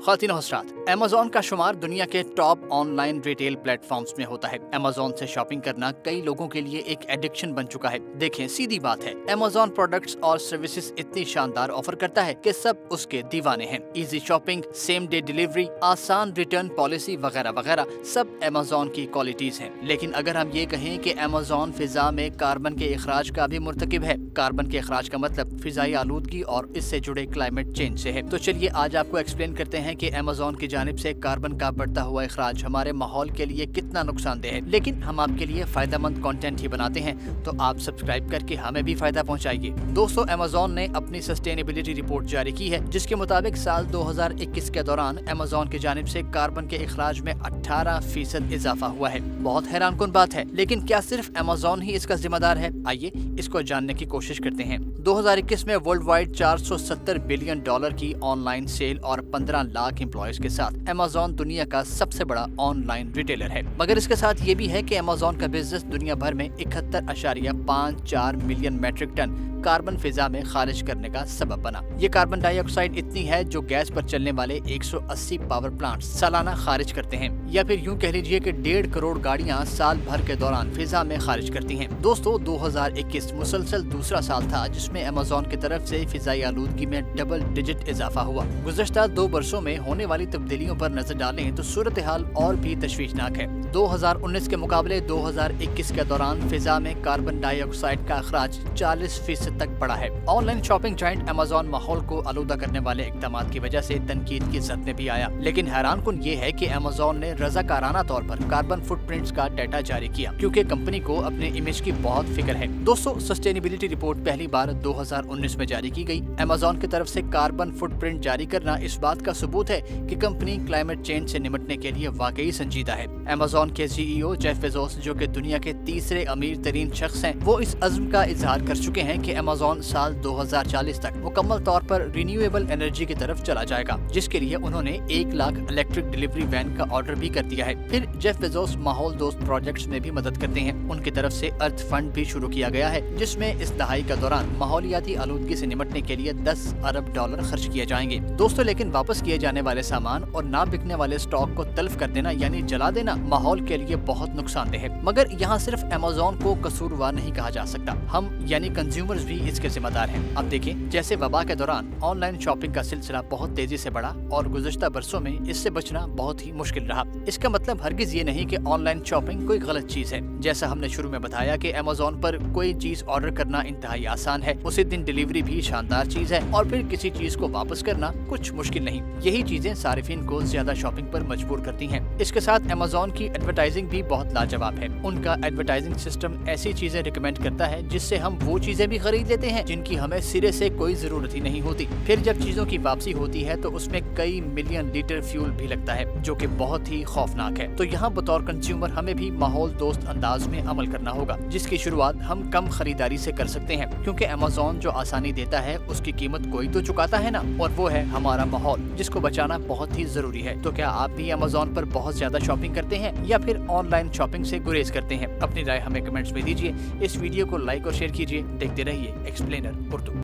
ख़वातीन और हज़रात, अमेज़न का शुमार दुनिया के टॉप ऑनलाइन रिटेल प्लेटफॉर्म्स में होता है। अमेज़न से शॉपिंग करना कई लोगों के लिए एक एडिक्शन बन चुका है। देखें, सीधी बात है, अमेज़न प्रोडक्ट्स और सर्विसेज इतनी शानदार ऑफर करता है कि सब उसके दीवाने हैं। Easy shopping, same day delivery, आसान रिटर्न पॉलिसी वगैरह वगैरह सब अमेज़न की क्वालिटीज हैं। लेकिन अगर हम ये कहें कि अमेज़न फिजा में कार्बन के इखराज का भी मुर्तकिब है, कार्बन के इखराज का मतलब फिजाई आलूदगी और इससे जुड़े क्लाइमेट चेंज से है, तो चलिए आज आपको एक्सप्लेन करते हैं कि अमेज़न की जानिब से कार्बन का बढ़ता हुआ इखराज हमारे माहौल के लिए कितना नुकसानदेह है। लेकिन हम आपके लिए फायदेमंद कंटेंट ही बनाते हैं, तो आप सब्सक्राइब करके हमें भी फायदा पहुंचाइए। दोस्तों, अमेज़न ने अपनी सस्टेनेबिलिटी रिपोर्ट जारी की है, जिसके मुताबिक साल 2021 के दौरान अमेज़न की जानिब से कार्बन के इखराज में 18% इजाफा हुआ है। बहुत हैरानकुन बात है, लेकिन क्या सिर्फ अमेज़न ही इसका जिम्मेदार है? आइए इसको जानने की कोशिश करते हैं। 2021 में वर्ल्ड वाइड $470 बिलियन की ऑनलाइन सेल और 15 लाख एम्प्लॉयज के साथ अमेज़न दुनिया का सबसे बड़ा ऑनलाइन रिटेलर है। मगर इसके साथ ये भी है कि अमेज़न का बिजनेस दुनिया भर में 71.54 मिलियन मैट्रिक टन कार्बन फिजा में खारिज करने का सबब बना। ये कार्बन डाइऑक्साइड इतनी है जो गैस पर चलने वाले 180 पावर प्लांट सालाना खारिज करते हैं, या फिर यूं कह लीजिए कि 1.5 करोड़ गाड़ियां साल भर के दौरान फिजा में खारिज करती हैं। दोस्तों, 2021 मुसलसल दूसरा साल था जिसमें अमेज़न की तरफ से फिजाई आलूदगी में डबल डिजिट इजाफा हुआ। गुज़श्ता 2 वर्षों में होने वाली तब्दीलियों पर नजर डालें तो सूरत हाल और भी तशवीशनाक है। 2019 के मुकाबले 2021 के दौरान फिजा में कार्बन डाइऑक्साइड का अखराज 40% तक बढ़ा है। ऑनलाइन शॉपिंग जायंट अमेज़न माहौल को आलूदा करने वाले इक़दामात की वजह से तनकीद की ज़द में भी आया। लेकिन हैरानकुन ये है कि अमेज़न ने रज़ाकाराना तौर पर कार्बन फुटप्रिंट्स का डाटा जारी किया, क्योंकि कंपनी को अपने इमेज की बहुत फिक्र है। दोस्तों, सस्टेनेबिलिटी रिपोर्ट पहली बार 2019 में जारी की गई। अमेज़न की तरफ से कार्बन फुटप्रिंट जारी करना इस बात का सबूत है कि कंपनी क्लाइमेट चेंज से निपटने के लिए वाकई संजीदा है। अमेज़न के CEO जेफ बेज़ोस, जो कि दुनिया के तीसरे अमीर तरीन शख्स हैं, वो इस अज़्म का इजहार कर चुके हैं कि अमेज़न साल 2040 तक मुकम्मल तौर पर रिन्यूएबल एनर्जी की तरफ चला जाएगा, जिसके लिए उन्होंने 1 लाख इलेक्ट्रिक डिलीवरी वैन का ऑर्डर भी कर दिया है। फिर जेफ बेज़ोस माहौल दोस्त प्रोजेक्ट्स में भी मदद करते हैं। उनकी तरफ से अर्थ फंड भी शुरू किया गया है, जिसमें इस दहाई के दौरान माहौलियाती आलूदगी से निपटने के लिए $10 अरब खर्च किए जाएंगे। दोस्तों, लेकिन वापस किए जाने वाले सामान और ना बिकने वाले स्टॉक को तल्फ कर देना यानी जला देना माहौल के लिए बहुत नुकसानदेह है। मगर यहाँ सिर्फ अमेज़न को कसूरवार नहीं कहा जा सकता, हम यानी कंज्यूमर्स भी इसके जिम्मेदार हैं। अब देखें, जैसे वबा के दौरान ऑनलाइन शॉपिंग का सिलसिला बहुत तेजी से बढ़ा और गुज़श्ता बरसों में इससे बचना बहुत ही मुश्किल रहा। इसका मतलब हरगिज ये नहीं कि ऑनलाइन शॉपिंग कोई गलत चीज है। जैसा हमने शुरू में बताया कि अमेज़न पर कोई चीज ऑर्डर करना इंतहाई आसान है, उसी दिन डिलीवरी भी शानदार चीज है, और फिर किसी चीज को वापस करना कुछ मुश्किल नहीं। यही चीजें सारिफिन को ज्यादा शॉपिंग पर मजबूर करती हैं। इसके साथ अमेज़न की एडवर्टाइजिंग भी बहुत लाजवाब है। उनका एडवर्टाइजिंग सिस्टम ऐसी चीजें रिकमेंड करता है जिससे हम वो चीजें भी खरीद लेते हैं जिनकी हमें सिरे से कोई जरूरत ही नहीं होती। फिर जब चीजों की वापसी होती है तो उसमें कई मिलियन लीटर फ्यूल भी लगता है, जो कि बहुत ही खौफनाक है। तो यहाँ बतौर कंज्यूमर हमें भी माहौल दोस्त अंदाज में अमल करना होगा, जिसकी शुरुआत हम कम खरीदारी से कर सकते हैं, क्योंकि अमेज़न जो आसानी देता है उसकी कीमत कोई तो चुकाता है ना, और वो है हमारा माहौल, जिसको बचाना बहुत ही जरूरी है। तो क्या आप भी अमेज़न पर बहुत ज्यादा शॉपिंग करते हैं या फिर ऑनलाइन शॉपिंग से गुरेज करते हैं? अपनी राय हमें कमेंट्स में दीजिए। इस वीडियो को लाइक और शेयर कीजिए। देखते रहिए एक्सप्लेनर उर्दू।